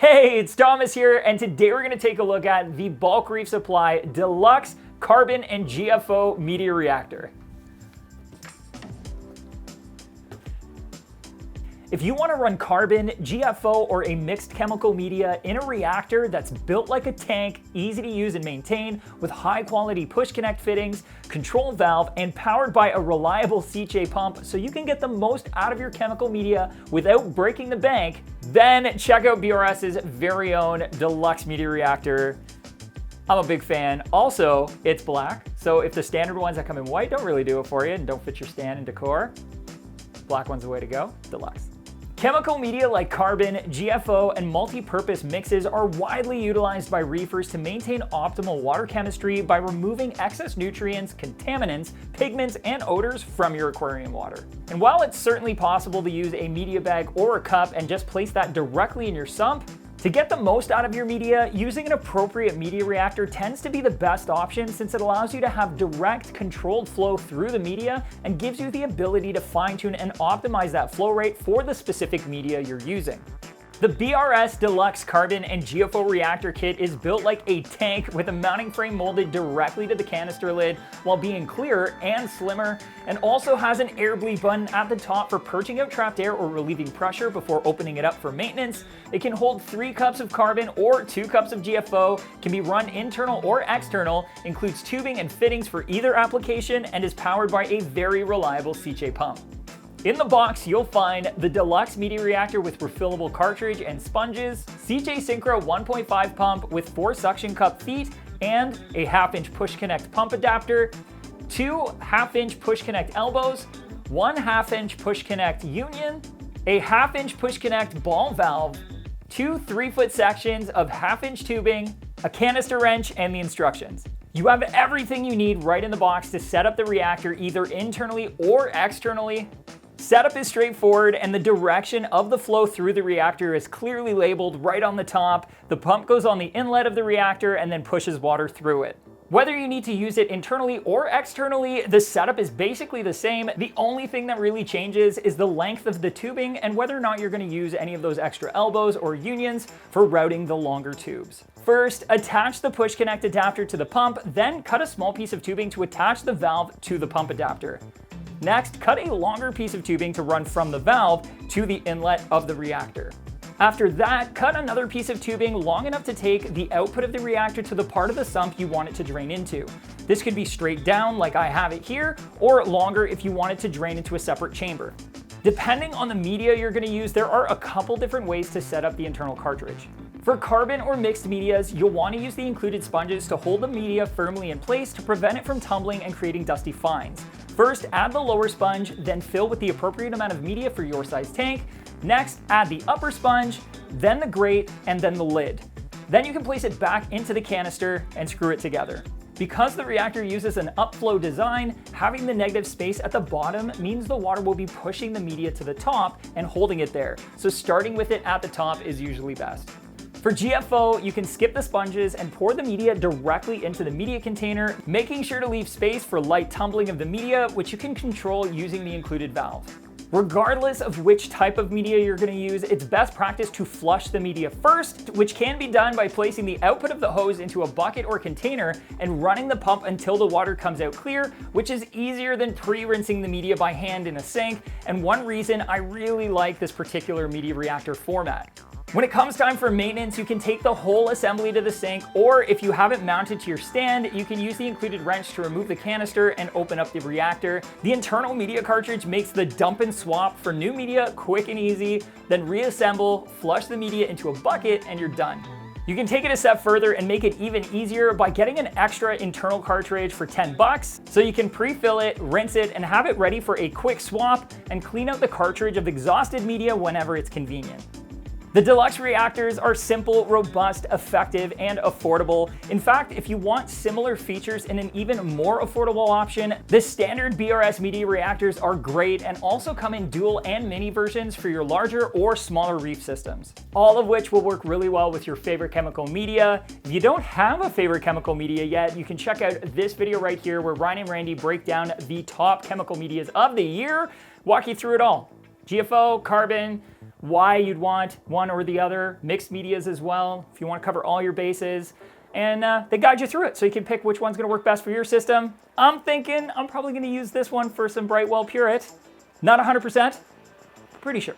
Hey, it's Thomas here, and today we're going to take a look at the Bulk Reef Supply Deluxe Carbon and GFO Media Reactor. If you want to run carbon, GFO, or a mixed chemical media in a reactor that's built like a tank, easy to use and maintain, with high quality push connect fittings, control valve, and powered by a reliable CJ pump so you can get the most out of your chemical media without breaking the bank, then check out BRS's very own Deluxe Media Reactor. I'm a big fan. Also, it's black, so if the standard ones that come in white don't really do it for you and don't fit your stand and decor, black one's the way to go. Deluxe. Chemical media like carbon, GFO, and multi-purpose mixes are widely utilized by reefers to maintain optimal water chemistry by removing excess nutrients, contaminants, pigments, and odors from your aquarium water. And while it's certainly possible to use a media bag or a cup and just place that directly in your sump, to get the most out of your media, using an appropriate media reactor tends to be the best option since it allows you to have direct, controlled flow through the media and gives you the ability to fine-tune and optimize that flow rate for the specific media you're using. The BRS Deluxe Carbon and GFO Reactor kit is built like a tank with a mounting frame molded directly to the canister lid while being clearer and slimmer, and also has an air bleed button at the top for purging out trapped air or relieving pressure before opening it up for maintenance. It can hold 3 cups of carbon or 2 cups of GFO, can be run internal or external, includes tubing and fittings for either application, and is powered by a very reliable CJ pump. In the box, you'll find the Deluxe Media Reactor with refillable cartridge and sponges, CJ Synchro 1.5 pump with 4 suction cup feet, and a 1/2-inch push connect pump adapter, 2 1/2-inch push connect elbows, 1 1/2-inch push connect union, a 1/2-inch push connect ball valve, 2 3-foot sections of 1/2-inch tubing, a canister wrench, and the instructions. You have everything you need right in the box to set up the reactor either internally or externally. Setup is straightforward, and the direction of the flow through the reactor is clearly labeled right on the top. The pump goes on the inlet of the reactor and then pushes water through it. Whether you need to use it internally or externally, the setup is basically the same. The only thing that really changes is the length of the tubing and whether or not you're going to use any of those extra elbows or unions for routing the longer tubes. First, attach the push connect adapter to the pump, then cut a small piece of tubing to attach the valve to the pump adapter. Next, cut a longer piece of tubing to run from the valve to the inlet of the reactor. After that, cut another piece of tubing long enough to take the output of the reactor to the part of the sump you want it to drain into. This could be straight down like I have it here, or longer if you want it to drain into a separate chamber. Depending on the media you're going to use, there are a couple different ways to set up the internal cartridge. For carbon or mixed medias, you'll want to use the included sponges to hold the media firmly in place to prevent it from tumbling and creating dusty fines. First, add the lower sponge, then fill with the appropriate amount of media for your size tank. Next, add the upper sponge, then the grate, and then the lid. Then you can place it back into the canister and screw it together. Because the reactor uses an upflow design, having the negative space at the bottom means the water will be pushing the media to the top and holding it there, so starting with it at the top is usually best. For GFO, you can skip the sponges and pour the media directly into the media container, making sure to leave space for light tumbling of the media, which you can control using the included valve. Regardless of which type of media you're going to use, it's best practice to flush the media first, which can be done by placing the output of the hose into a bucket or container and running the pump until the water comes out clear, which is easier than pre-rinsing the media by hand in a sink, and one reason I really like this particular media reactor format. When it comes time for maintenance, you can take the whole assembly to the sink, or if you have it mounted to your stand, you can use the included wrench to remove the canister and open up the reactor. The internal media cartridge makes the dump and swap for new media quick and easy, then reassemble, flush the media into a bucket, and you're done. You can take it a step further and make it even easier by getting an extra internal cartridge for $10, so you can pre-fill it, rinse it, and have it ready for a quick swap and clean out the cartridge of exhausted media whenever it's convenient. The Deluxe reactors are simple, robust, effective, and affordable. In fact, if you want similar features in an even more affordable option, the standard BRS media reactors are great and also come in dual and mini versions for your larger or smaller reef systems, all of which will work really well with your favorite chemical media. If you don't have a favorite chemical media yet, you can check out this video right here where Ryan and Randy break down the top chemical medias of the year, walk you through it all. GFO, carbon, why you'd want one or the other, mixed medias as well, if you want to cover all your bases. And they guide you through it so you can pick which one's going to work best for your system. I'm thinking I'm probably going to use this one for some Brightwell Pureit. Not 100%, pretty sure.